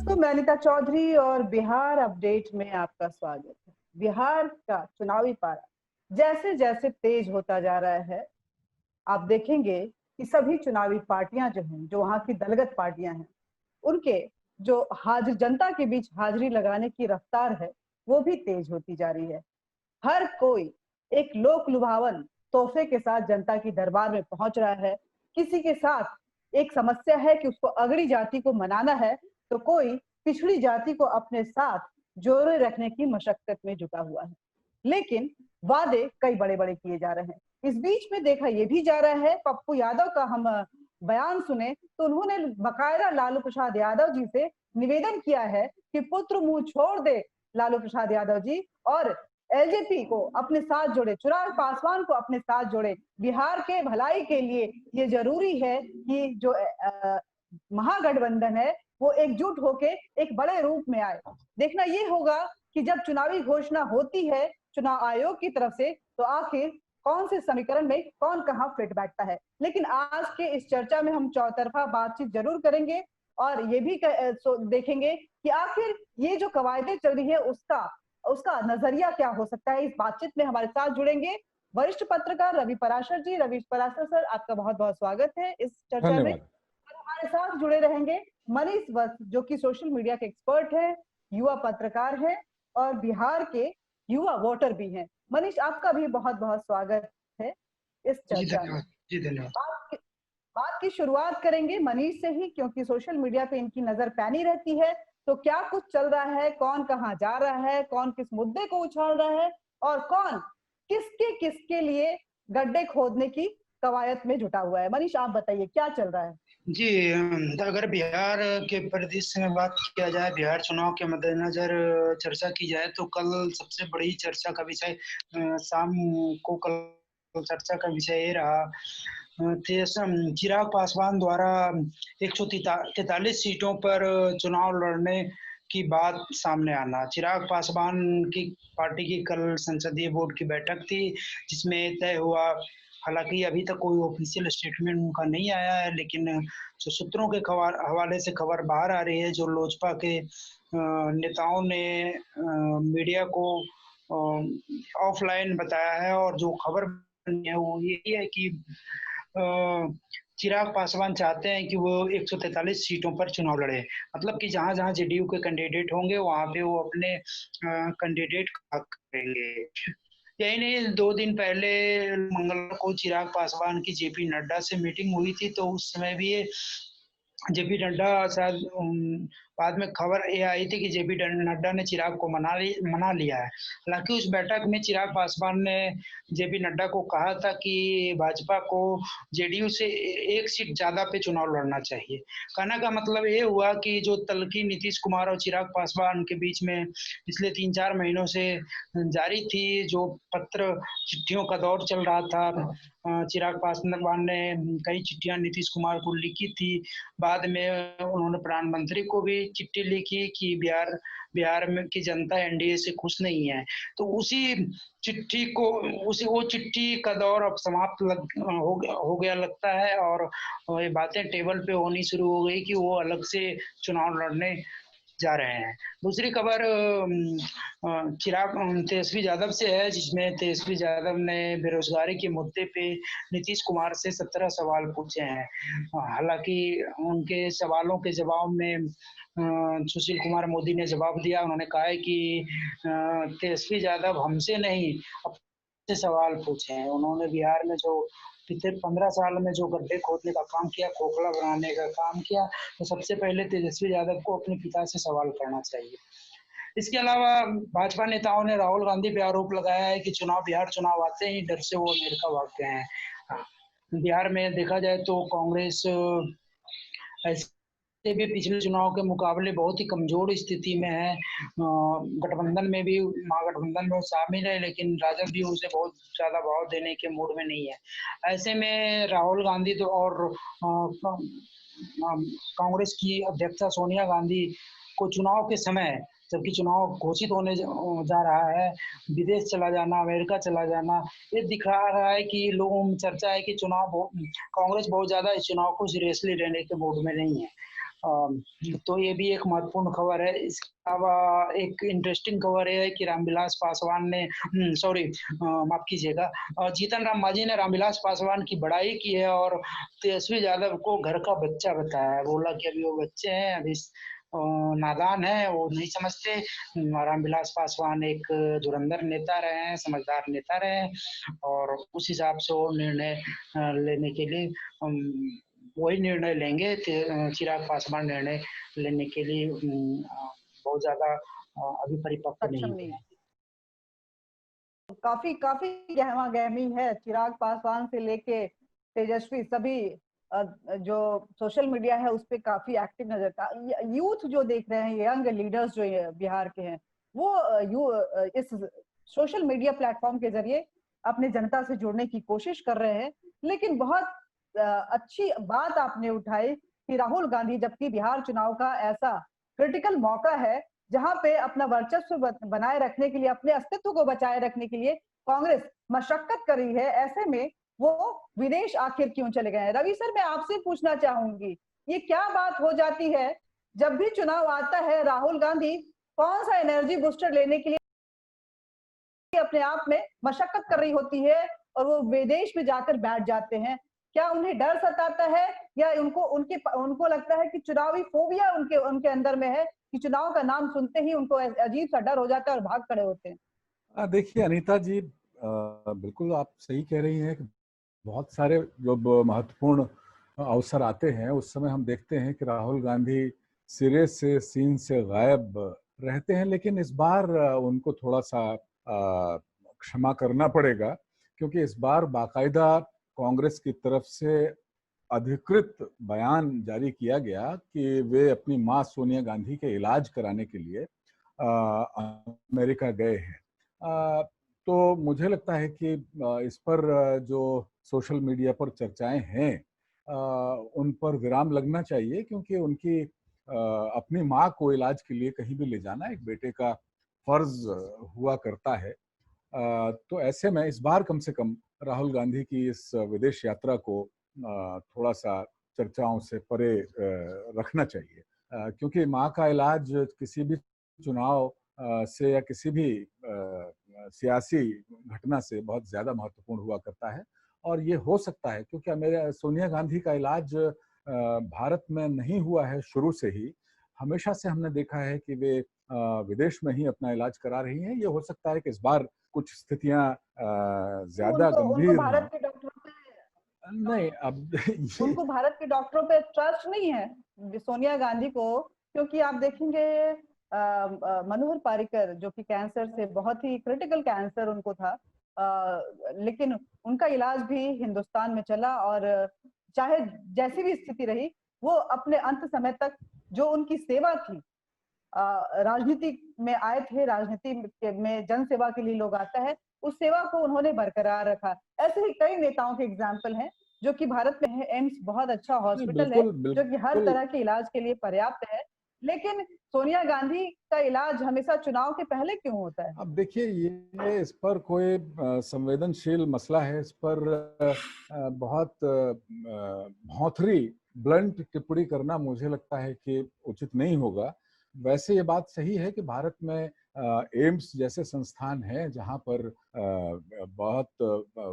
दोस्तों, मैं अनिता चौधरी और बिहार अपडेट में आपका स्वागत है। बिहार का चुनावी पारा जैसे जैसे तेज होता जा रहा है, आप देखेंगे कि सभी चुनावी पार्टियां जो हैं, जो वहां की दलगत पार्टियां हैं, उनके जो हाजिर जनता के बीच हाजिरी लगाने की रफ्तार है, वो भी तेज होती जा रही है। हर कोई एक लोक लुभावन तोहफे के साथ जनता की दरबार में पहुंच रहा है। किसी के साथ एक समस्या है कि उसको अगड़ी जाति को मनाना है, तो कोई पिछड़ी जाति को अपने साथ जोड़े रखने की मशक्कत में जुटा हुआ है। लेकिन वादे कई बड़े बड़े किए जा रहे हैं। इस बीच में देखा यह भी जा रहा है, पप्पू यादव का हम बयान सुने तो उन्होंने बकायदा लालू प्रसाद यादव जी से निवेदन किया है कि पुत्र मुंह छोड़ दे लालू प्रसाद यादव जी, और एलजेपी को अपने साथ जोड़े, चिराग पासवान को अपने साथ जोड़े। बिहार के भलाई के लिए ये जरूरी है कि जो महागठबंधन है वो एकजुट होके एक बड़े रूप में आए। देखना ये होगा कि जब चुनावी घोषणा होती है चुनाव आयोग की तरफ से, तो आखिर कौन से समीकरण में कौन कहां फिट बैठता है। लेकिन आज के इस चर्चा में हम चौतरफा बातचीत जरूर करेंगे और ये भी देखेंगे कि आखिर ये जो कवायदे चल रही है उसका उसका नजरिया क्या हो सकता है। इस बातचीत में हमारे साथ जुड़ेंगे वरिष्ठ पत्रकार रवि पराशर जी। रवि पराशर सर, आपका बहुत बहुत स्वागत है इस चर्चा में। और हमारे साथ जुड़े रहेंगे मनीष वत्स, जो कि सोशल मीडिया के एक्सपर्ट है, युवा पत्रकार है और बिहार के युवा वोटर भी हैं। मनीष, आपका भी बहुत बहुत स्वागत है इस चर्चा में। जी धन्यवाद। बात की शुरुआत करेंगे मनीष से ही, क्योंकि सोशल मीडिया पे इनकी नजर पैनी रहती है। तो क्या कुछ चल रहा है, कौन कहां जा रहा है, कौन किस मुद्दे को उछाल रहा है और कौन किसके किसके लिए गड्ढे खोदने की कवायद में जुटा हुआ है। मनीष, आप बताइए क्या चल रहा है। जी, अगर बिहार के परिदृश्य में बात किया जाए, बिहार चुनाव के मद्देनजर चर्चा की जाए तो कल सबसे बड़ी चर्चा का विषय शाम को कल चर्चा का विषय ये रहा चिराग पासवान द्वारा 143 सीटों पर चुनाव लड़ने की बात सामने आना। चिराग पासवान की पार्टी की कल संसदीय बोर्ड की बैठक थी, जिसमें तय हुआ, हालांकि अभी तक कोई ऑफिशियल स्टेटमेंट उनका नहीं आया है, लेकिन जो सूत्रों के हवाले से खबर बाहर आ रही है, जो लोजपा के नेताओं ने मीडिया को ऑफलाइन बताया है और जो खबर बनी है वो यही है कि चिराग पासवान चाहते हैं कि वो 143 सीटों पर चुनाव लड़े। मतलब कि जहां जहां जेडीयू के कैंडिडेट होंगे वहां पे वो अपने कैंडिडेट करेंगे। यही नहीं, 2 दिन पहले मंगलवार को चिराग पासवान की जेपी नड्डा से मीटिंग हुई थी, तो उस समय भी जेपी नड्डा शायद बाद में खबर ये आई थी कि जेपी नड्डा ने चिराग को मना लिया है। हालांकि उस बैठक में चिराग पासवान ने जेपी नड्डा को कहा था कि भाजपा को जेडीयू से 1 सीट ज्यादा पे चुनाव लड़ना चाहिए। कहने का मतलब ये हुआ कि जो तल्खी नीतीश कुमार और चिराग पासवान के बीच में पिछले 3-4 महीनों से जारी थी, जो पत्र चिट्ठियों का दौर चल रहा था, चिराग पासवान ने कई चिट्ठियां नीतीश कुमार को लिखी थी। बाद में उन्होंने प्रधानमंत्री को भी चिट्ठी लिखी कि बिहार में की जनता एनडीए से खुश नहीं है। तो उसी चिट्ठी को वो चिट्ठी का दौर अब समाप्त हो गया लगता है, और ये बातें टेबल पे होनी शुरू हो गई कि वो अलग से चुनाव लड़ने जा रहे हैं। दूसरी खबर चिराग तेजस्वी यादव से है, जिसमें तेजस्वी यादव ने बेरोजगारी के मुद्दे पे नीतीश कुमार से 17 सवाल पूछे हैं। हालांकि उनके सवालों के जवाब में सुशील कुमार मोदी ने जवाब दिया। उन्होंने कहा है कि तेजस्वी यादव हमसे नहीं अपने सवाल पूछे हैं। उन्होंने बिहार में जो पिछले 15 साल में जो गड्ढे खोदने का काम किया, खोखला बनाने का काम किया, तो सबसे पहले तेजस्वी यादव को अपने पिता से सवाल करना चाहिए। इसके अलावा भाजपा नेताओं ने राहुल गांधी पे आरोप लगाया है कि बिहार चुनाव आते ही डर से वो अमेरिका भाग गए हैं। बिहार में देखा जाए तो कांग्रेस ऐसे भी पिछले चुनाव के मुकाबले बहुत ही कमजोर स्थिति में है। गठबंधन में भी, महागठबंधन में शामिल है, लेकिन राजद भी उसे बहुत ज्यादा भाव देने के मूड में नहीं है। ऐसे में राहुल गांधी तो और कांग्रेस की अध्यक्षा सोनिया गांधी को चुनाव के समय, जबकि चुनाव घोषित होने जा रहा है, विदेश चला जाना, अमेरिका चला जाना, ये दिखा रहा है कि लोगों में चर्चा है कि कांग्रेस बहुत ज्यादा इस चुनाव को सीरियसली लेने के मूड में नहीं है। तो ये भी एक महत्वपूर्ण खबर है। इसके अलावा एक इंटरेस्टिंग खबर ये है कि रामविलास पासवान ने सॉरी माफ़ कीजिएगा जीतन राम मांझी ने रामविलास पासवान की बड़ाई की है और तेजस्वी यादव को घर का बच्चा बताया है। बोला कि अभी वो बच्चे हैं, अभी नादान हैं, वो नहीं समझते। रामविलास पासवान एक धुरंधर नेता रहे हैं, समझदार नेता रहे हैं और उस हिसाब से वो निर्णय लेने के लिए वही निर्णय लेंगे। चिराग पासवान निर्णय लेने के लिए बहुत ज़्यादा अभी परिपक्व नहीं सक्षम हुए नहीं हैं। है। काफी काफी गहमा गहमी है चिराग पासवान से लेके तेजस्वी सभी जो सोशल मीडिया है उस पे काफी एक्टिव नजर था। यूथ जो देख रहे हैं, यंग लीडर्स जो बिहार के हैं, वो इस सोशल मीडिया प्लेटफॉर्म के जरिए अपने जनता से जुड़ने की कोशिश कर रहे हैं। लेकिन बहुत अच्छी बात आपने उठाई कि राहुल गांधी, जबकि बिहार चुनाव का ऐसा क्रिटिकल मौका है जहां पे अपना वर्चस्व बनाए रखने के लिए, अपने अस्तित्व को बचाए रखने के लिए कांग्रेस मशक्कत कर रही है, ऐसे में वो विदेश आखिर क्यों चले गए हैं? रवि सर, मैं आपसे पूछना चाहूंगी, ये क्या बात हो जाती है जब भी चुनाव आता है, राहुल गांधी कौन सा एनर्जी बूस्टर लेने के लिए अपने आप में मशक्कत कर रही होती है और वो विदेश में जाकर बैठ जाते हैं? क्या उन्हें डर सताता है या उनको लगता है कि चुनावी फोबिया उनके उनके अंदर में है कि चुनाव का नाम सुनते ही उनको अजीब सा डर हो जाता है और भाग खड़े होते हैं? देखिए अनीता जी, बिल्कुल आप सही कह रही हैं कि बहुत सारे जो महत्वपूर्ण अवसर आते हैं उस समय हम देखते हैं कि राहुल गांधी सिरे से सीन से गायब रहते हैं। लेकिन इस बार उनको थोड़ा सा क्षमा करना पड़ेगा, क्योंकि इस बार बाकायदा कांग्रेस की तरफ से अधिकृत बयान जारी किया गया कि वे अपनी मां सोनिया गांधी के इलाज कराने के लिए अमेरिका गए हैं। तो मुझे लगता है कि इस पर जो सोशल मीडिया पर चर्चाएं हैं उन पर विराम लगना चाहिए, क्योंकि उनकी अपनी माँ को इलाज के लिए कहीं भी ले जाना एक बेटे का फर्ज हुआ करता है। तो ऐसे में इस बार कम से कम राहुल गांधी की इस विदेश यात्रा को थोड़ा सा चर्चाओं से परे रखना चाहिए, क्योंकि माँ का इलाज किसी भी चुनाव से या किसी भी सियासी घटना से बहुत ज्यादा महत्वपूर्ण हुआ करता है। और ये हो सकता है क्योंकि मेरे सोनिया गांधी का इलाज भारत में नहीं हुआ है शुरू से ही। हमेशा से हमने देखा है कि वे विदेश में ही अपना इलाज करा रही हैं। ये हो सकता है कि इस बार कुछ स्थितियां ज्यादा उनको उनको गंभीर हों। भारत के डॉक्टरों पे नहीं, अब ये उनको भारत के डॉक्टरों पे ट्रस्ट नहीं है सोनिया गांधी को, क्योंकि आप देखेंगे मनोहर पारिकर जो कि कैंसर से, बहुत ही क्रिटिकल कैंसर उनको था, लेकिन उनका इलाज भी हिंदुस्तान में चला और चाहे जैसी भी स्थिति रही, वो अपने अंत समय तक जो उनकी सेवा थी, राजनीति में आए थे, राजनीति में जन सेवा के लिए लोग आता है, उस सेवा को उन्होंने बरकरार रखा। ऐसे ही कई नेताओं के एग्जाम्पल हैं जो कि भारत में है। एम्स बहुत अच्छा नहीं, हॉस्पिटल है बिल्कुल जो कि हर बिल्कुल। तरह के इलाज के लिए पर्याप्त है, लेकिन सोनिया गांधी का इलाज हमेशा चुनाव के पहले क्यों होता है? अब देखिए, ये इस पर कोई संवेदनशील मसला है। इस पर बहुत भौंथरी ब्लंट टिप्पणी करना मुझे लगता है कि उचित नहीं होगा। वैसे ये बात सही है कि भारत में एम्स जैसे संस्थान हैं जहां पर बहुत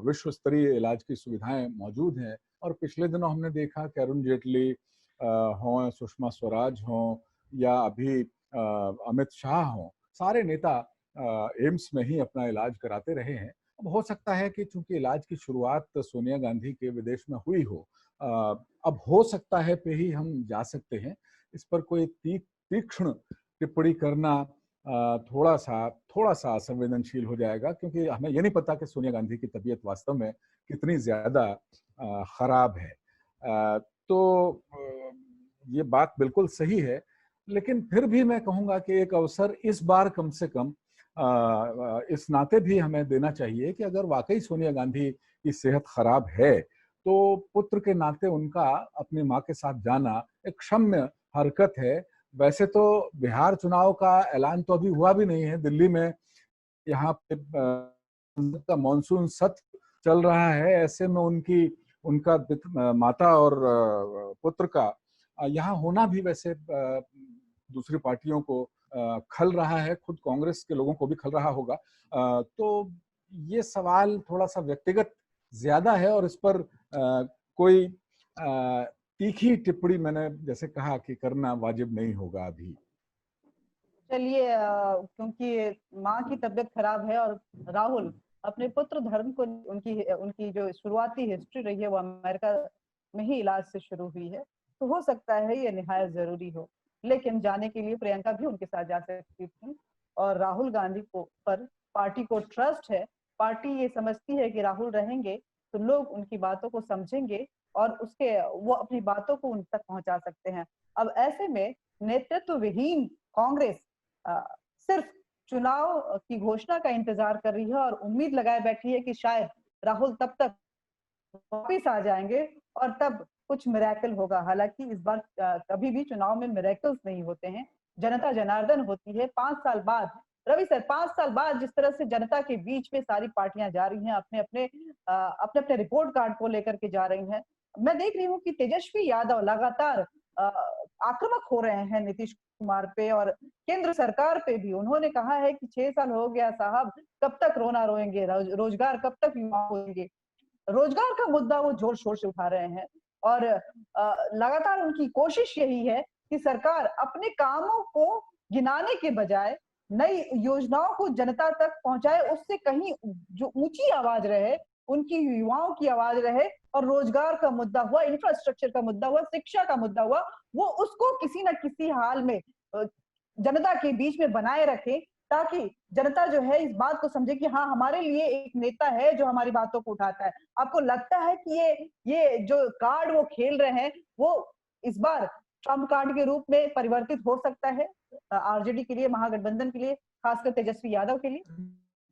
विश्व स्तरीय इलाज की सुविधाएं मौजूद हैं। और पिछले दिनों हमने देखा कि अरुण जेटली हों, सुषमा स्वराज हों या अभी अमित शाह हों, सारे नेता एम्स में ही अपना इलाज कराते रहे हैं। अब हो सकता है कि चूंकि इलाज की शुरुआत सोनिया गांधी के विदेश में हुई हो, अब हो सकता है पे ही हम जा सकते हैं। इस पर कोई तीक्ष्ण टिप्पणी करना थोड़ा सा असंवेदनशील हो जाएगा, क्योंकि हमें ये नहीं पता कि सोनिया गांधी की तबीयत वास्तव में कितनी ज्यादा खराब है। तो ये बात बिल्कुल सही है। लेकिन फिर भी मैं कहूंगा कि एक अवसर इस बार कम से कम इस नाते भी हमें देना चाहिए कि अगर वाकई सोनिया गांधी की सेहत खराब है तो पुत्र के नाते उनका अपनी मां के साथ जाना एक क्षम्य हरकत है। वैसे तो बिहार चुनाव का ऐलान तो अभी हुआ भी नहीं है। दिल्ली में यहाँ पे का मानसून सत्र चल रहा है। ऐसे में उनका माता और पुत्र का यहाँ होना भी वैसे दूसरी पार्टियों को खल रहा है, खुद कांग्रेस के लोगों को भी खल रहा होगा। तो ये सवाल थोड़ा सा व्यक्तिगत ज्यादा है और इस पर कोई तीखी टिप्पणी मैंने जैसे कहा कि करना वाजिब नहीं होगा अभी। चलिए, क्योंकि माँ की तबीयत खराब है और राहुल अपने पुत्र धर्म को, उनकी उनकी जो शुरुआती हिस्ट्री रही है वो अमेरिका में ही इलाज से शुरू हुई है, तो हो सकता है ये निहायत जरूरी हो, लेकिन जाने के लिए प्रियंका भी उनके साथ जा सकती थी। और राहुल गांधी को पर पार्टी को ट्रस्ट है, पार्टी ये समझती है कि राहुल रहेंगे तो लोग उनकी बातों को समझेंगे और उसके वो अपनी बातों को उन तक पहुंचा सकते हैं। अब ऐसे में नेतृत्व विहीन कांग्रेस सिर्फ चुनाव की घोषणा का इंतजार कर रही है और उम्मीद लगाए बैठी है कि शायद राहुल तब तक वापिस आ जाएंगे और तब कुछ मिरेकल होगा। हालांकि इस बार कभी भी चुनाव में मिरेकल्स नहीं होते हैं, जनता जनार्दन होती है। 5 साल बाद, रवि सर, 5 साल बाद जिस तरह से जनता के बीच में सारी पार्टियां जा रही हैं, अपने अपने रिपोर्ट कार्ड को लेकर के जा रही हैं, मैं देख रही हूँ कि तेजस्वी यादव लगातार आक्रामक हो रहे हैं नीतीश कुमार पे और केंद्र सरकार पे भी। उन्होंने कहा है कि 6 साल हो गया साहब, कब तक रोना रोएंगे, रोजगार कब तक युवाओं को देंगे। रोजगार का मुद्दा वो जोर शोर से उठा रहे हैं और लगातार उनकी कोशिश यही है कि सरकार अपने कामों को गिनाने के बजाय नई योजनाओं को जनता तक पहुंचाए, उससे कहीं जो ऊंची आवाज रहे, उनकी युवाओं की आवाज रहे और रोजगार का मुद्दा हुआ, इंफ्रास्ट्रक्चर का मुद्दा हुआ, शिक्षा का मुद्दा हुआ, वो उसको किसी न किसी हाल में जनता के बीच में बनाए रखें, ताकि जनता जो है इस बात को समझे कि हाँ, हमारे लिए एक नेता है जो हमारी बातों को उठाता है। आपको लगता है कि ये जो कार्ड वो खेल रहे हैं वो इस बार ट्रम्प कार्ड के रूप में परिवर्तित हो सकता है आरजेडी के लिए, महागठबंधन के लिए, खासकर तेजस्वी यादव के लिए?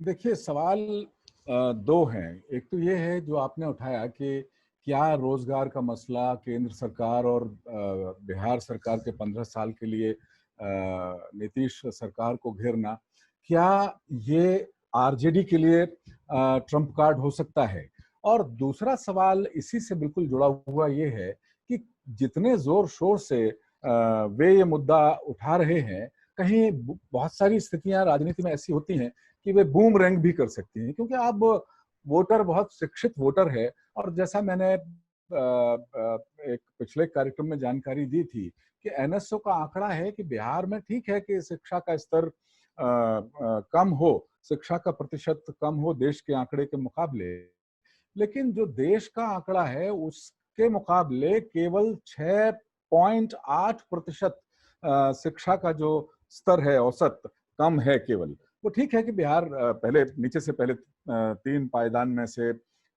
देखिए, सवाल दो हैं। एक तो ये है जो आपने उठाया कि क्या रोजगार का मसला केंद्र सरकार और बिहार सरकार के 15 साल के लिए नीतीश सरकार को घेरना, क्या ये आरजेडी के लिए ट्रम्प कार्ड हो सकता है? और दूसरा सवाल इसी से बिल्कुल जुड़ा हुआ ये है कि जितने जोर शोर से वे ये मुद्दा उठा रहे हैं, कहीं बहुत सारी स्थितियां राजनीति में ऐसी होती हैं कि वे बूम रैंक भी कर सकती हैं, क्योंकि अब वोटर बहुत शिक्षित वोटर है। और जैसा मैंने एक पिछले कार्यक्रम में जानकारी दी थी कि एनएसओ का आंकड़ा है कि बिहार में ठीक है कि शिक्षा का स्तर कम हो, शिक्षा का प्रतिशत कम हो देश के आंकड़े के मुकाबले, लेकिन जो देश का आंकड़ा है उसके मुकाबले केवल 6.8% शिक्षा का जो स्तर है औसत कम है केवल। वो ठीक है कि बिहार पहले नीचे से पहले 3 पायदान में से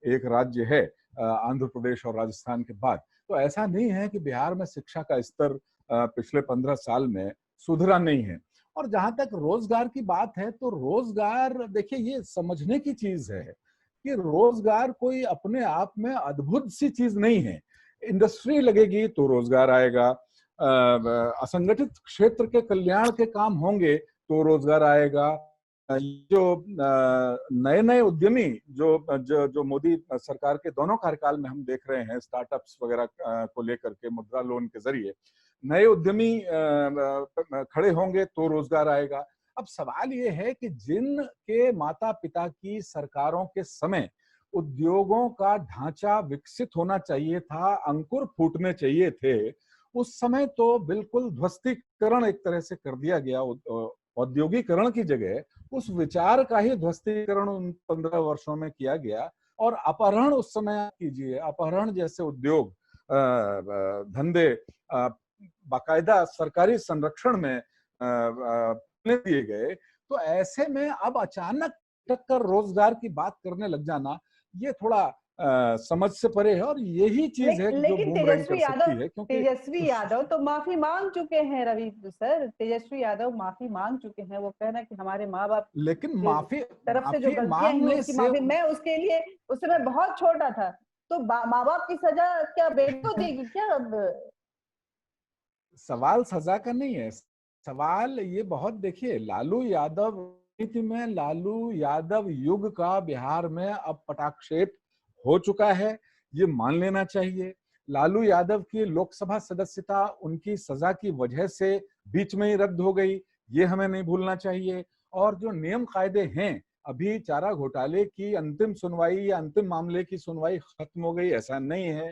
एक राज्य है आंध्र प्रदेश और राजस्थान के बाद। तो ऐसा नहीं है कि बिहार में शिक्षा का स्तर पिछले 15 साल में सुधरा नहीं है। और जहां तक रोजगार की बात है तो रोजगार, देखिए, ये समझने की चीज है कि रोजगार कोई अपने आप में अद्भुत सी चीज नहीं है। इंडस्ट्री लगेगी तो रोजगार आएगा, असंगठित क्षेत्र के कल्याण के काम होंगे तो रोजगार आएगा। जो नए नए उद्यमी जो मोदी सरकार के दोनों कार्यकाल में हम देख रहे हैं, स्टार्टअप्स वगैरह को लेकर के मुद्रा लोन के जरिए नए उद्यमी खड़े होंगे तो रोजगार आएगा। अब सवाल ये है कि जिन के माता पिता की सरकारों के समय उद्योगों का ढांचा विकसित होना चाहिए था, अंकुर फूटने चाहिए थे, उस समय तो बिल्कुल ध्वस्तीकरण एक तरह से कर दिया गया। औद्योगिकरण की जगह उस विचार का ही ध्वस्तीकरण उन 15 वर्षों में किया गया। और अपहरण उस समय कीजिए, अपहरण जैसे उद्योग धंधे बाकायदा सरकारी संरक्षण में दिए गए। तो ऐसे में अब अचानक टक्कर रोजगार की बात करने लग जाना, ये थोड़ा समझ से परे है। और यही चीज है जो बूमरैंग कर सकती है, क्योंकि तेजस्वी यादव तो माफी मांग चुके हैं रवि सर, तेजस्वी यादव माफी मांग चुके हैं। वो कहना कि हमारे माँ बाप लेकिन माफी तरफ से जो गलतियां हुई उसकी माफी, मैं उसके लिए उस समय बहुत छोटा था, तो माँ बाप की सजा क्या बेटे को देगी क्या? अब सवाल सजा का नहीं है, सवाल ये बहुत, देखिए, लालू यादव में लालू यादव युग का बिहार में अब पटाक्षेप हो चुका है, ये मान लेना चाहिए। लालू यादव की लोकसभा सदस्यता उनकी सजा की वजह से बीच में ही रद्द हो गई, ये हमें नहीं भूलना चाहिए। और जो नियम कायदे हैं, अभी चारा घोटाले की अंतिम सुनवाई या अंतिम मामले की सुनवाई खत्म हो गई ऐसा नहीं है।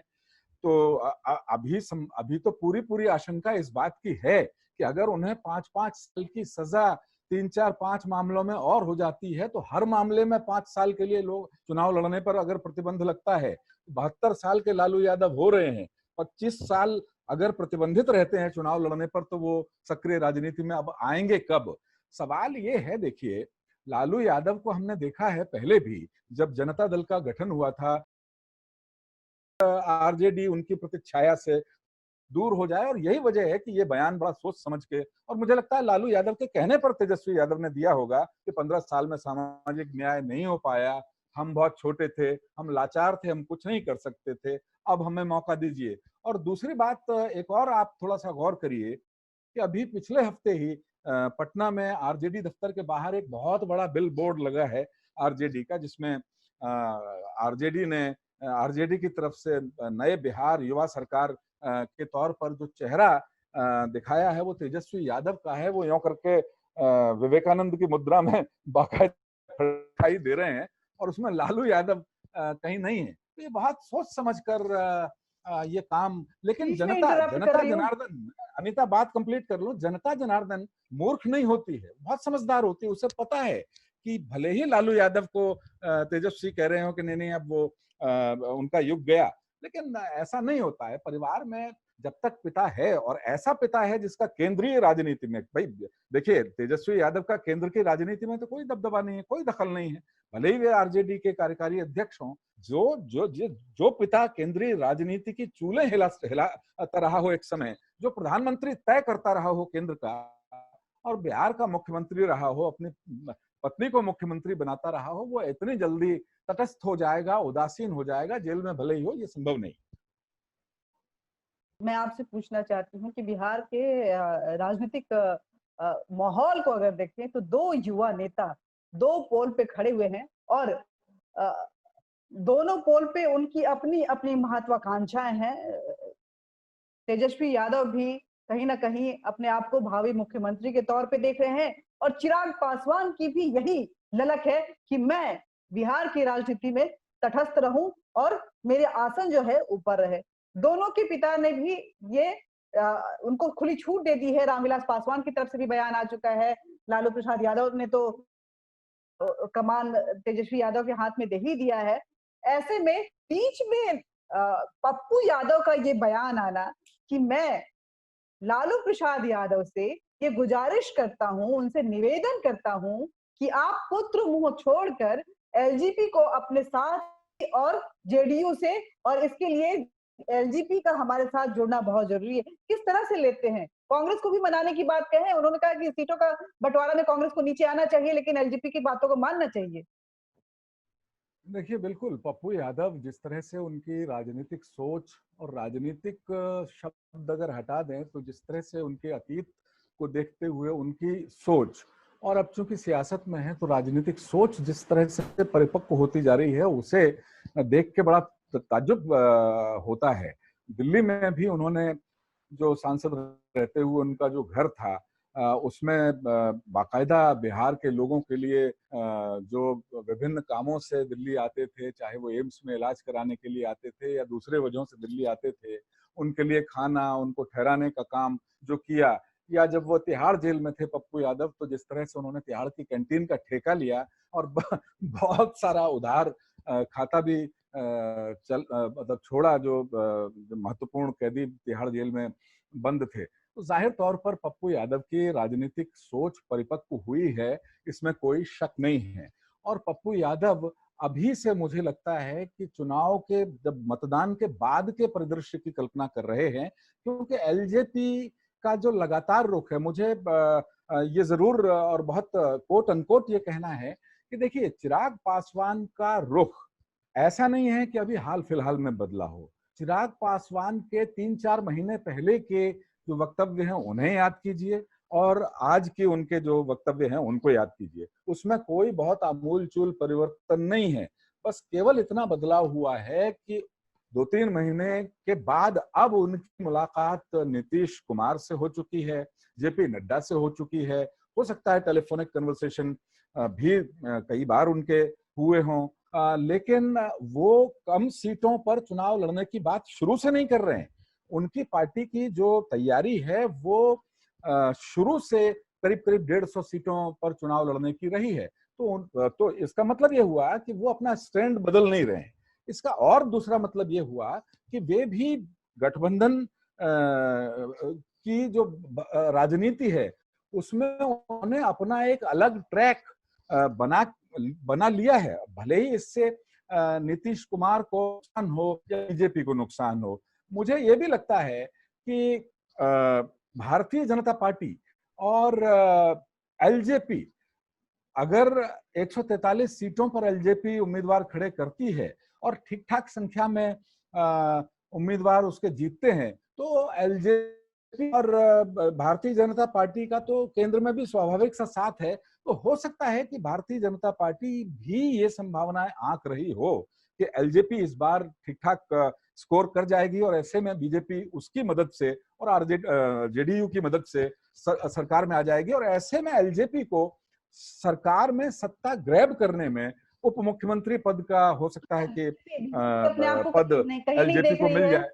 तो अभी तो पूरी पूरी आशंका इस बात की है कि अगर उन्हें 5-5 साल की सजा 3-4-5 मामलों में और हो जाती है, तो हर मामले में 5 साल के लिए लोग चुनाव लड़ने पर अगर प्रतिबंध लगता है, 72 साल के लालू यादव हो रहे हैं, 25 साल अगर प्रतिबंधित रहते हैं चुनाव लड़ने पर, तो वो सक्रिय राजनीति में अब आएंगे कब? सवाल ये है, देखिए, लालू यादव को हमने देखा है पहले भी, जब जनता दल का गठन हुआ था, आरजेडी उनकी प्रतिच्छाया से दूर हो जाए, और यही वजह है कि ये बयान बड़ा सोच समझ के, और मुझे लगता है लालू यादव के कहने पर तेजस्वी यादव ने दिया होगा कि 15 साल में सामाजिक न्याय नहीं हो पाया, हम बहुत छोटे थे, हम लाचार थे, हम कुछ नहीं कर सकते थे, अब हमें मौका दीजिए। और दूसरी बात, एक और आप थोड़ा सा गौर करिए कि अभी पिछले हफ्ते ही पटना में आरजेडी दफ्तर के बाहर एक बहुत बड़ा बिल बोर्ड लगा है आरजेडी का, जिसमें आरजेडी की तरफ से नए बिहार युवा सरकार के तौर पर जो चेहरा दिखाया है वो तेजस्वी यादव का है। वो यूं करके विवेकानंद की मुद्रा में बाकायदा दिखाई दे रहे हैं, और उसमें लालू यादव कहीं नहीं है। तो ये बहुत सोच समझकर ये काम, लेकिन बीच में जनता इंटरप्ट कर रही हूँ। जनार्दन, अनीता बात कंप्लीट कर लो, जनता जनार्दन मूर्ख नहीं होती है, बहुत समझदार होती है। उसे पता है कि भले ही लालू यादव को तेजस्वी कह रहे हो कि नहीं नहीं अब वो उनका युग गया, लेकिन ऐसा नहीं होता है। परिवार में जब तक पिता है, और ऐसा पिता है जिसका केंद्रीय राजनीति में, भाई देखिए, तेजस्वी यादव का केंद्र की राजनीति में तो कोई दबदबा नहीं है, कोई दखल नहीं है, भले ही वे आरजेडी के कार्यकारी अध्यक्ष हों। जो पिता केंद्रीय राजनीति की चूल्हे हिलाता रहा हो एक समय, जो प्रधानमंत्री तय करता रहा हो केंद्र का, और बिहार का मुख्यमंत्री रहा हो, अपनी पत्नी को मुख्यमंत्री बनाता रहा हो, वो इतनी जल्दी तटस्थ हो जाएगा, उदासीन हो जाएगा, जेल में भले ही हो, ये संभव नहीं। मैं आपसे पूछना चाहती हूँ कि बिहार के राजनीतिक माहौल को अगर देखें तो दो युवा नेता दो पोल पे खड़े हुए हैं, और दोनों पोल पे उनकी अपनी अपनी महत्वाकांक्षाएं हैं। तेजस्वी यादव भी कहीं ना कहीं अपने आप को भावी मुख्यमंत्री के तौर पे देख रहे हैं, और चिराग पासवान की भी यही ललक है कि मैं बिहार की राजनीति में तटस्थ रहूं और मेरे आसन जो है ऊपर रहे। दोनों के पिता ने भी ये उनको खुली छूट दे दी है। रामविलास पासवान की तरफ से भी बयान आ चुका है, लालू प्रसाद यादव ने तो कमान तेजस्वी यादव के हाथ में दे ही दिया है। ऐसे में बीच में पप्पू यादव का ये बयान आना कि मैं लालू प्रसाद यादव से ये गुजारिश करता हूं, उनसे निवेदन करता हूं कि आप पुत्र मुंह छोड़कर एलजीपी को अपने साथ और जेडीयू से, और इसके लिए एलजीपी का हमारे साथ जुड़ना बहुत जरूरी है, किस तरह से लेते हैं? कांग्रेस को भी मनाने की बात कहे, उन्होंने कहा कि सीटों का बंटवारा में कांग्रेस को नीचे आना चाहिए, लेकिन एलजीपी की बातों को मानना चाहिए। देखिए, बिल्कुल पप्पू यादव, जिस तरह से उनकी राजनीतिक सोच और राजनीतिक शब्द अगर हटा दें, तो जिस तरह से उनके अतीत को देखते हुए उनकी सोच, और अब चूंकि सियासत में है तो राजनीतिक सोच जिस तरह से परिपक्व होती जा रही है, उसे देख के बड़ा ताज्जुब होता है। दिल्ली में भी उन्होंने, जो सांसद रहते हुए उनका जो घर था, उसमें बाकायदा बिहार के लोगों के लिए जो विभिन्न कामों से दिल्ली आते थे, चाहे वो एम्स में इलाज कराने के लिए आते थे या दूसरे वजहों से दिल्ली आते थे, उनके लिए खाना, उनको ठहराने का काम जो किया, या जब वो तिहाड़ जेल में थे पप्पू यादव, तो जिस तरह से उन्होंने तिहाड़ की कैंटीन का ठेका लिया और बहुत सारा उधार खाता भी मतलब छोड़ा, जो महत्वपूर्ण कैदी तिहाड़ जेल में बंद थे। तो जाहिर तौर पर पप्पू यादव की राजनीतिक सोच परिपक्व हुई है, इसमें कोई शक नहीं है। और पप्पू यादव अभी से, मुझे लगता है कि चुनाव के, जब मतदान के बाद के परिदृश्य की कल्पना कर रहे हैं, क्योंकि एलजेपी का जो लगातार रुख है, मुझे ये जरूर और बहुत कोट अनकोट ये कहना है कि देखिए, चिराग पासवान का रुख ऐसा नहीं है कि अभी हाल फिलहाल में बदला हो। चिराग पासवान के 3-4 महीने पहले के जो वक्तव्य हैं उन्हें याद कीजिए, और आज के उनके जो वक्तव्य हैं उनको याद कीजिए। उसमें कोई बहुत आमूल चूल परिवर्तन नहीं है, बस केवल इतना बदलाव हुआ है कि 2-3 महीने के बाद अब उनकी मुलाकात नीतीश कुमार से हो चुकी है, जेपी नड्डा से हो चुकी है। हो सकता है टेलीफोनिक कन्वर्सेशन भी कई बार उनके हुए हों, लेकिन वो कम सीटों पर चुनाव लड़ने की बात शुरू से नहीं कर रहे हैं। उनकी पार्टी की जो तैयारी है वो शुरू से करीब-करीब 150 सीटों पर चुनाव लड़ने की रही है। तो इसका मतलब ये हुआ कि वो अपना स्टैंड बदल नहीं रहे हैं। इसका और दूसरा मतलब ये हुआ कि वे भी गठबंधन की जो राजनीति है उसमें उन्होंने अपना एक अलग ट्रैक बना लिया है। भले ही इससे नीतीश कुमार को नुकसान हो या बीजेपी को नुकसान हो। मुझे ये भी लगता है कि भारतीय जनता पार्टी और एलजेपी अगर 143 सीटों पर एलजेपी उम्मीदवार खड़े करती है और ठीक-ठाक संख्या में उम्मीदवार उसके जीतते हैं, तो एलजेपी और भारतीय जनता पार्टी का तो केंद्र में भी स्वाभाविक सा साथ है। तो हो सकता है कि भारतीय जनता पार्टी भी ये संभावनाएं आंक रही हो कि एलजेपी इस बार ठीक-ठाक स्कोर कर जाएगी और ऐसे में बीजेपी उसकी मदद से और जेडीयू की मदद से सरकार में आ जाएगी और ऐसे में एलजेपी को सरकार में सत्ता ग्रैब करने में उप मुख्यमंत्री पद का हो सकता है कि अपने आप को पद कहीं नहीं एलजेपी देख को रही मिल है। जाए।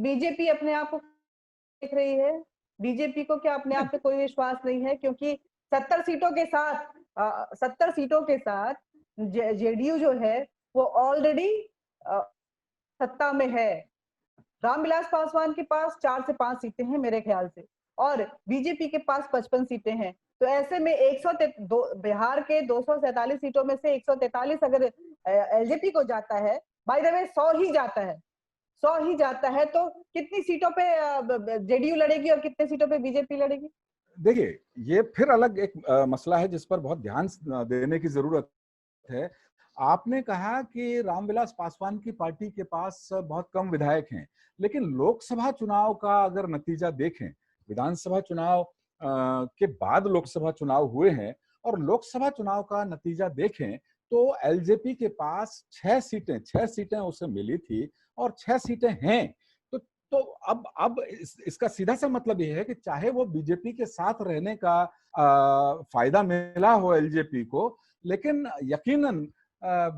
बीजेपी अपने आप को देख रही है। बीजेपी को क्या अपने आप पे कोई विश्वास नहीं है? क्योंकि 70 सीटों के साथ 70 सीटों के साथ जेडीयू जो है वो ऑलरेडी सत्ता में है। रामविलास पासवान के पास 4 से 5 सीटें हैं मेरे ख्याल से और बीजेपी के पास 55 सीटें हैं। तो ऐसे में बिहार के 247 सीटों में से 143 अगर एलजेपी को जाता है, बाय द वे 100 ही जाता है, 100 ही जाता है, तो कितनी सीटों पे जेडीयू लड़ेगी और कितने सीटों पे बीजेपी लड़ेगी? देखिए, ये फिर अलग एक मसला है जिस पर बहुत ध्यान देने की जरूरत है। आपने कहा कि रामविलास पासवान की पार्टी के पास बहुत कम विधायक हैं, लेकिन लोकसभा चुनाव का अगर नतीजा देखें, विधानसभा चुनाव के बाद लोकसभा चुनाव हुए हैं और लोकसभा चुनाव का नतीजा देखें तो एलजेपी के पास 6 सीटें उसे मिली थी और 6 सीटें हैं। तो अब इसका सीधा सा मतलब ये है कि चाहे वो बीजेपी के साथ रहने का फायदा मिला हो एलजेपी को, लेकिन यकीनन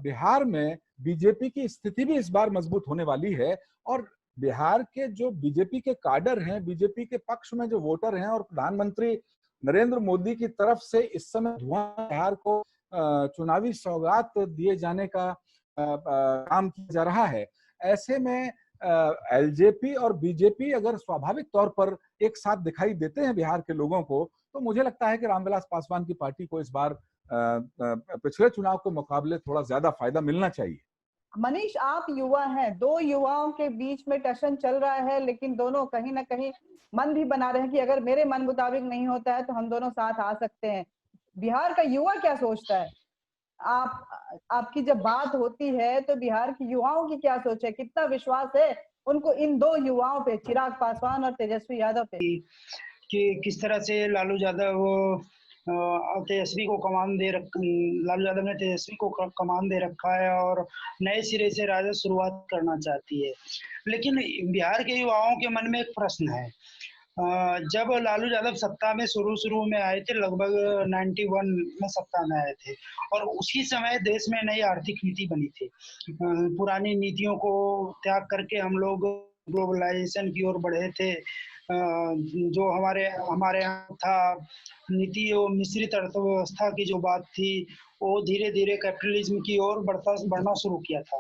बिहार में बीजेपी की स्थिति भी इस बार मजबूत होने वाली है और बिहार के जो बीजेपी के काडर हैं, बीजेपी के पक्ष में जो वोटर हैं और प्रधानमंत्री नरेंद्र मोदी की तरफ से इस समय धुआं बिहार को चुनावी सौगात दिए जाने का काम किया जा रहा है। ऐसे में एलजेपी और बीजेपी अगर स्वाभाविक तौर पर एक साथ दिखाई देते हैं बिहार के लोगों को, तो मुझे लगता है कि रामविलास पासवान की पार्टी को इस बार पिछले चुनाव के मुकाबले थोड़ा ज्यादा फायदा मिलना चाहिए। मनीष, आप युवा हैं, दो युवाओं के बीच में टशन चल रहा है, लेकिन दोनों कहीं ना कहीं मन भी बना रहे हैं कि अगर मेरे मन मुताबिक नहीं होता है तो हम दोनों साथ आ सकते हैं। बिहार का युवा क्या सोचता है? आपकी जब बात होती है तो बिहार के युवाओं की क्या सोच है? कितना विश्वास है उनको इन दो युवाओं पे, चिराग पासवान और तेजस्वी यादव पे? कि किस तरह से लालू यादव तेजस्वी को लालू यादव ने तेजस्वी को कमान दे रखा है और नए सिरे से राजद शुरुआत करना चाहती है। लेकिन बिहार के युवाओं के मन में एक प्रश्न है। जब लालू यादव सत्ता में शुरू में आए थे, लगभग 91 में सत्ता में आए थे और उसी समय देश में नई आर्थिक नीति बनी थी। पुरानी नीतियों को त्याग करके हम लोग ग्लोबलाइजेशन की ओर बढ़े थे। जो हमारे यहाँ था नीति और मिश्रित अर्थव्यवस्था की जो बात थी, वो धीरे धीरे कैपिटलिज्म की ओर बढ़ना शुरू किया था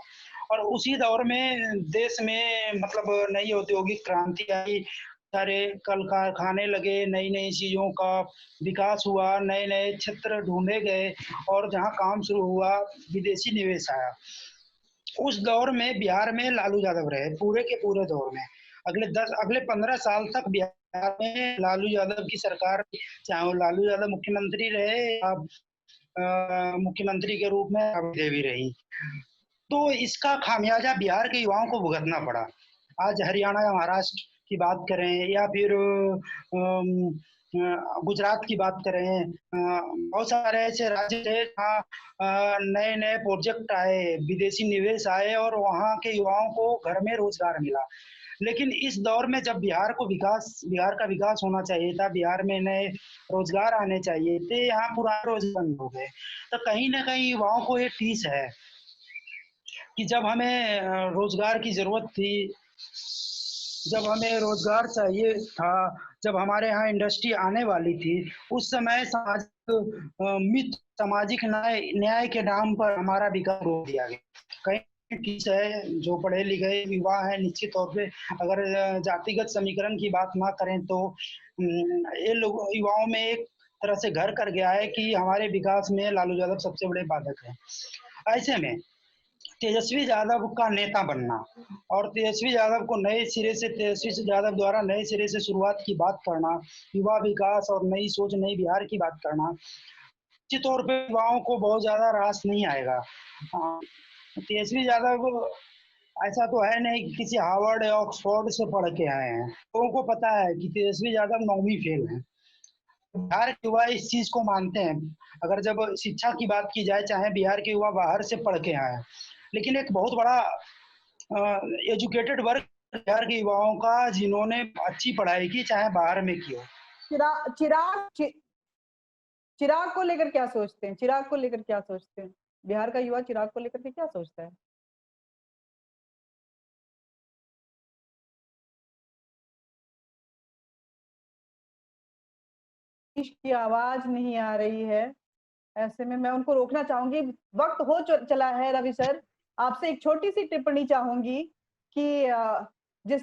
और उसी दौर में देश में मतलब नई औद्योगिक क्रांति आई, सारे कल कारखाने लगे, नई नई चीजों का विकास हुआ, नए नए क्षेत्र ढूंढे गए और जहाँ काम शुरू हुआ विदेशी निवेश आया। उस दौर में बिहार में लालू यादव रहे पूरे के पूरे दौर में। अगले 15 साल तक बिहार में लालू यादव की सरकार, चाहे वो लालू यादव मुख्यमंत्री रहे या मुख्यमंत्री के रूप में देवी रही, तो इसका खामियाजा बिहार के युवाओं को भुगतना पड़ा। आज हरियाणा या महाराष्ट्र की बात करें या फिर गुजरात की बात करें, बहुत सारे ऐसे राज्य थे जहाँ नए नए प्रोजेक्ट आए, विदेशी निवेश आए और वहाँ के युवाओं को घर में रोजगार मिला। लेकिन इस दौर में जब बिहार का विकास होना चाहिए था, बिहार में नए रोजगार आने चाहिए थे, यहाँ पुराने रोजगार बंद हो गए। तो कहीं ना कहीं युवाओं को ये टीस है कि जब हमें रोजगार की जरूरत थी, जब हमें रोजगार चाहिए था, जब हमारे यहाँ इंडस्ट्री आने वाली थी, उस समय सामाजिक न्याय न्याय के नाम पर हमारा विकास रोक दिया गया। कहीं ठीक है, जो पढ़े लिखे युवा है, निश्चित तौर पे अगर जातिगत समीकरण की बात ना करें तो ये लोग युवाओं में एक तरह से घर कर गया है कि हमारे विकास में लालू यादव सबसे बड़े बाधक है। ऐसे में तेजस्वी यादव का नेता बनना और तेजस्वी यादव द्वारा नए सिरे से शुरुआत की बात करना, युवा विकास और नई सोच, नई बिहार की बात करना, निश्चित तौर पे युवाओं को बहुत ज्यादा रास नहीं आएगा। तेजस्वी यादव ऐसा तो है नहीं कि किसी हार्वर्ड या ऑक्सफोर्ड से पढ़ के आए हैं। लोगों को पता है कि तेजस्वी यादव 9वीं फेल है। बिहार के युवा इस चीज को मानते हैं। अगर जब शिक्षा की बात की जाए, चाहे बिहार के युवा बाहर से पढ़ के आए, लेकिन एक बहुत बड़ा एजुकेटेड वर्ग बिहार के युवाओं का जिन्होंने अच्छी पढ़ाई की, चाहे बाहर में की हो। चिराग को लेकर क्या सोचते हैं? चिराग को लेकर क्या सोचते हैं? बिहार का युवा चिराग को लेकर के क्या सोचता है? की आवाज नहीं आ रही है, ऐसे में मैं उनको रोकना चाहूंगी। वक्त हो चला है रवि सर, आपसे एक छोटी सी टिप्पणी चाहूंगी कि जिस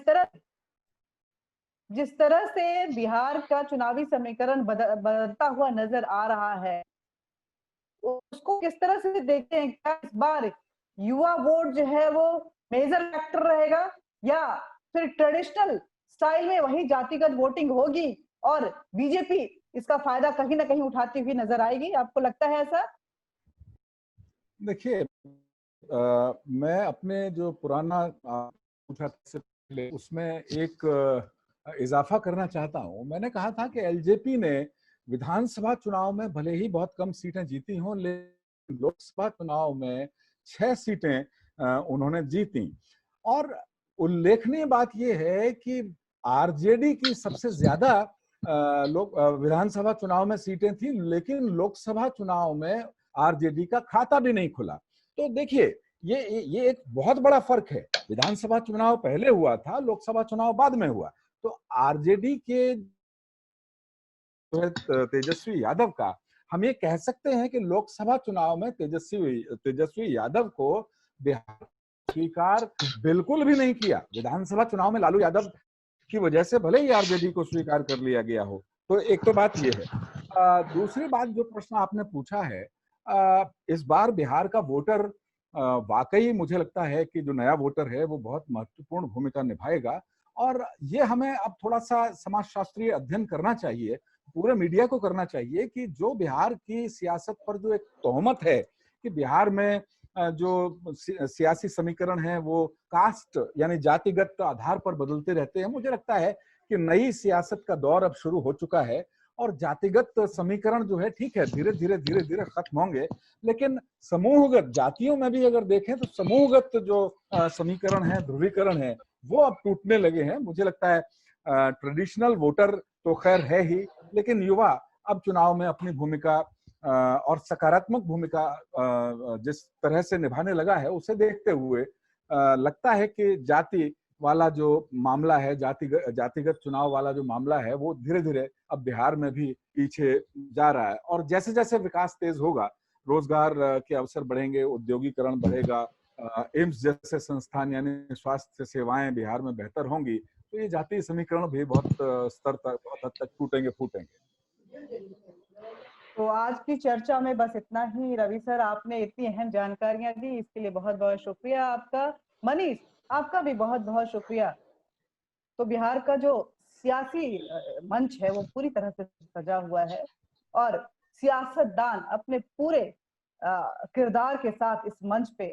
तरह से बिहार का चुनावी समीकरण बदलता हुआ नजर आ रहा है, उसको किस तरह से देखते हैं? क्या इस बार युवा वोट जो है वो मेजर फैक्टर रहेगा या फिर ट्रेडिशनल स्टाइल में वही जातिगत वोटिंग होगी और बीजेपी इसका फायदा कहीं ना कहीं उठाती हुई नजर आएगी? आपको लगता है ऐसा? देखिए, मैं अपने जो पुराना पूछा से पहले उसमें एक इजाफा करना चाहता हूं। मैंने कहा था कि एलजेपी ने विधानसभा चुनाव में भले ही बहुत कम सीटें जीती हों, लेकिन लोकसभा चुनाव में 6 सीटें उन्होंने जीती। और उल्लेखनीय बात यह है कि आरजेडी की सबसे ज्यादा विधानसभा चुनाव में सीटें थी, लेकिन लोकसभा चुनाव में आरजेडी का खाता भी नहीं खुला। तो देखिए, ये एक बहुत बड़ा फर्क है। विधानसभा चुनाव पहले हुआ था, लोकसभा चुनाव बाद में हुआ। तो आरजेडी के तेजस्वी यादव का हम ये कह सकते हैं कि लोकसभा चुनाव में तेजस्वी यादव को बिहार स्वीकार बिल्कुल भी नहीं किया। विधानसभा चुनाव में लालू यादव की वजह से भले ही आरजेडी को स्वीकार कर लिया गया हो। तो एक तो बात यह है। दूसरी बात, जो प्रश्न आपने पूछा है, इस बार बिहार का वोटर वाकई मुझे लगता है कि जो नया वोटर है वो बहुत महत्वपूर्ण भूमिका निभाएगा। और ये हमें अब थोड़ा सा समाजशास्त्रीय अध्ययन करना चाहिए, पूरे मीडिया को करना चाहिए कि जो बिहार की सियासत पर जो एक तोहमत है कि बिहार में जो सियासी समीकरण है वो कास्ट यानी जातिगत आधार पर बदलते रहते हैं। मुझे लगता है कि नई सियासत का दौर अब शुरू हो चुका है और जातिगत समीकरण जो है, ठीक है, धीरे धीरे खत्म होंगे, लेकिन समूहगत जातियों में भी अगर देखें तो समूहगत जो समीकरण है, ध्रुवीकरण है, वो अब टूटने लगे हैं। मुझे लगता है ट्रेडिशनल वोटर तो खैर है ही, लेकिन युवा अब चुनाव में अपनी भूमिका और सकारात्मक भूमिका जिस तरह से निभाने लगा है, उसे देखते हुए लगता है कि जाति वाला जो मामला है, जातिगत चुनाव वाला जो मामला है, वो धीरे धीरे अब बिहार में भी पीछे जा रहा है। और जैसे जैसे विकास तेज होगा, रोजगार के अवसर बढ़ेंगे, उद्योगीकरण बढ़ेगा, एम्स जैसे संस्थान यानी स्वास्थ्य सेवाएं बिहार में बेहतर होंगी, तो ये जातीय समीकरण भी बहुत स्तर तक, बहुत हद तक टूटेंगे फूटेंगे। तो आज की चर्चा में बस इतना ही। रवि सर, आपने इतनी अहम जानकारियां दी, इसके लिए बहुत बहुत शुक्रिया आपका। मनीष, आपका भी बहुत बहुत शुक्रिया। तो बिहार का जो सियासी मंच है वो पूरी तरह से सजा हुआ है और सियासतदान अपने पूरे किरदार के साथ इस मंच पे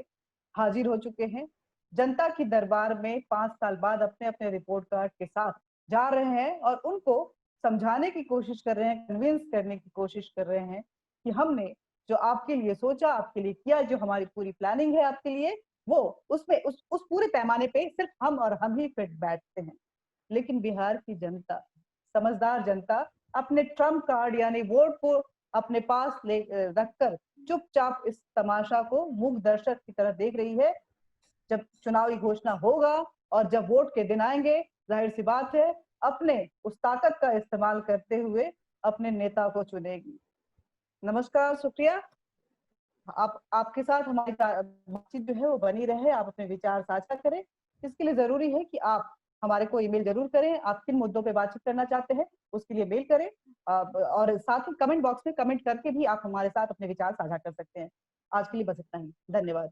हाजिर हो चुके हैं। जनता की दरबार में 5 साल बाद अपने अपने रिपोर्ट कार्ड के साथ जा रहे हैं और उनको समझाने की कोशिश कर रहे हैं, कन्विंस करने की कोशिश कर रहे हैं कि हमने जो आपके लिए सोचा, आपके लिए किया, जो हमारी पूरी प्लानिंग है आपके लिए, वो उसमें उस पूरे पैमाने पे सिर्फ हम और हम ही फिट बैठते हैं। लेकिन बिहार की जनता, समझदार जनता, अपने ट्रम्प कार्ड यानी वोट को अपने पास ले रखकर चुपचाप इस तमाशा को मूक दर्शक की तरह देख रही है। जब चुनावी घोषणा होगा और जब वोट के दिन आएंगे, जाहिर सी बात है अपने उस ताकत का इस्तेमाल करते हुए अपने नेता को चुनेगी। नमस्कार, शुक्रिया। आपके साथ हमारी बातचीत जो है वो बनी रहे, आप अपने विचार साझा करें। इसके लिए जरूरी है कि आप हमारे को ईमेल जरूर करें, आप किन मुद्दों पे बातचीत करना चाहते हैं उसके लिए मेल करें, और साथ ही कमेंट बॉक्स में कमेंट करके भी आप हमारे साथ अपने विचार साझा कर सकते हैं। आज के लिए बस इतना ही, धन्यवाद।